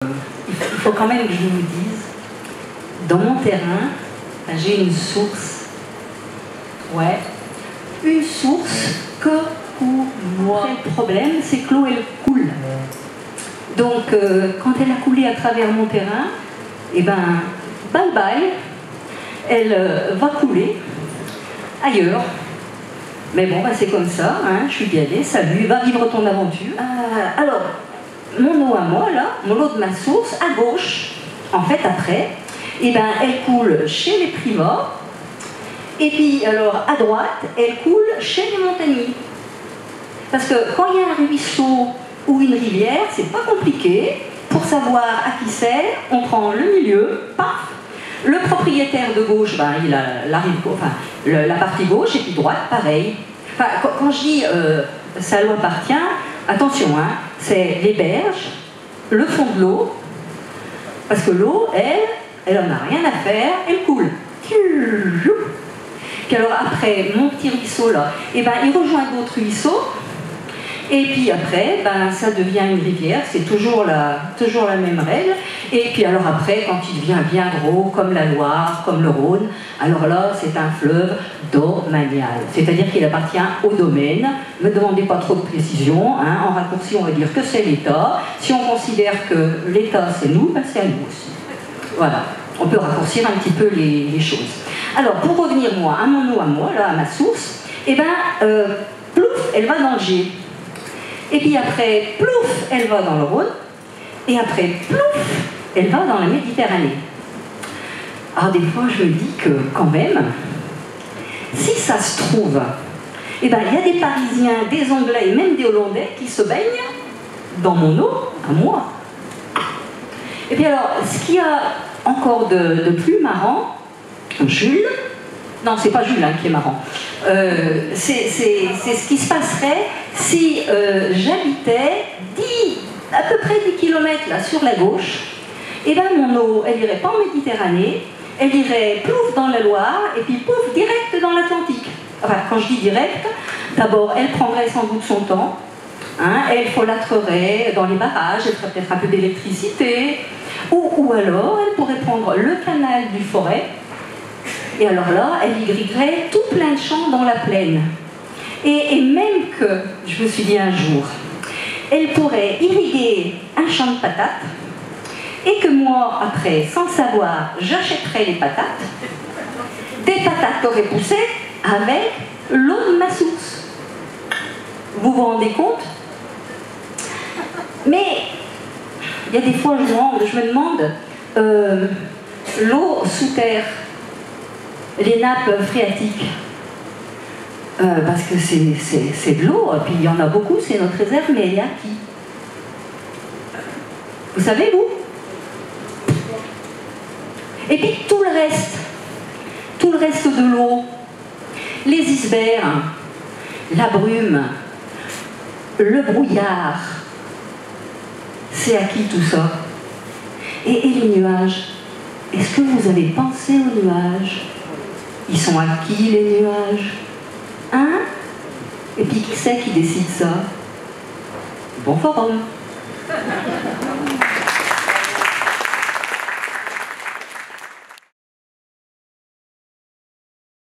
Il faut quand même que je vous dise, dans mon terrain, j'ai une source. Ouais. Une source que moi. Le problème, c'est que l'eau, elle coule. Donc, quand elle a coulé à travers mon terrain, eh ben, bye bye, elle va couler ailleurs. Mais bon, bah, c'est comme ça, hein, je suis bien allée, salut, va vivre ton aventure. Alors, mon eau à moi, là, mon eau de ma source, à gauche, en fait, après, eh ben, elle coule chez les privats, et puis, alors, à droite, elle coule chez les montagniers. Parce que quand il y a un ruisseau ou une rivière, c'est pas compliqué. Pour savoir à qui c'est, on prend le milieu, paf. Le propriétaire de gauche, ben, il a la partie gauche, et puis droite, pareil. Enfin, quand je dis ça lui appartient, attention, hein, c'est les berges, le fond de l'eau, parce que l'eau, elle en a rien à faire, elle coule. Puis alors après, mon petit ruisseau là, eh ben, il rejoint d'autres ruisseaux. Et puis après, ben, ça devient une rivière, c'est toujours la même règle. Et puis alors après, quand il devient bien gros, comme la Loire, comme le Rhône, alors là, c'est un fleuve domanial. C'est-à-dire qu'il appartient au domaine. Ne me demandez pas trop de précision. Hein. En raccourci, on va dire que c'est l'État. Si on considère que l'État, c'est nous, ben, c'est à nous aussi. Voilà. On peut raccourcir un petit peu les choses. Alors, pour revenir, moi, à mon eau à moi, là, à ma source, eh ben, plouf, elle va dans le Gier. Et puis après, plouf, elle va dans le Rhône. Et après, plouf, elle va dans la Méditerranée. Alors des fois, je me dis que quand même, si ça se trouve, eh ben, il y a des Parisiens, des Anglais et même des Hollandais qui se baignent dans mon eau, à moi. Et puis alors, ce qu'il y a encore de plus marrant, Jules, non, c'est pas Jules hein, qui est marrant, c'est ce qui se passerait si j'habitais à peu près 10 km là, sur la gauche. Et bien mon eau, elle irait pas en Méditerranée, elle irait plouf dans la Loire, et puis pouf, direct dans l'Atlantique. Enfin, quand je dis direct, d'abord, elle prendrait sans doute son temps, hein, elle folâtrerait dans les barrages, elle ferait peut-être un peu d'électricité, ou alors elle pourrait prendre le canal du Forêt, et alors là, elle irriguerait tout plein de champs dans la plaine. Et même que, je me suis dit un jour, elle pourrait irriguer un champ de patates, et que moi, après, sans le savoir, j'achèterais les patates, des patates qui auraient poussé avec l'eau de ma source. Vous vous rendez compte? Mais, il y a des fois, je me demande, l'eau sous terre, les nappes phréatiques, parce que c'est de l'eau, puis il y en a beaucoup, c'est notre réserve, mais elle est à qui? Vous savez, vous? Et puis tout le reste de l'eau, les icebergs, la brume, le brouillard, c'est à qui tout ça? Et les nuages, est-ce que vous avez pensé aux nuages? Ils sont à qui les nuages? Hein? Et puis qui c'est qui décide ça? Bon forum.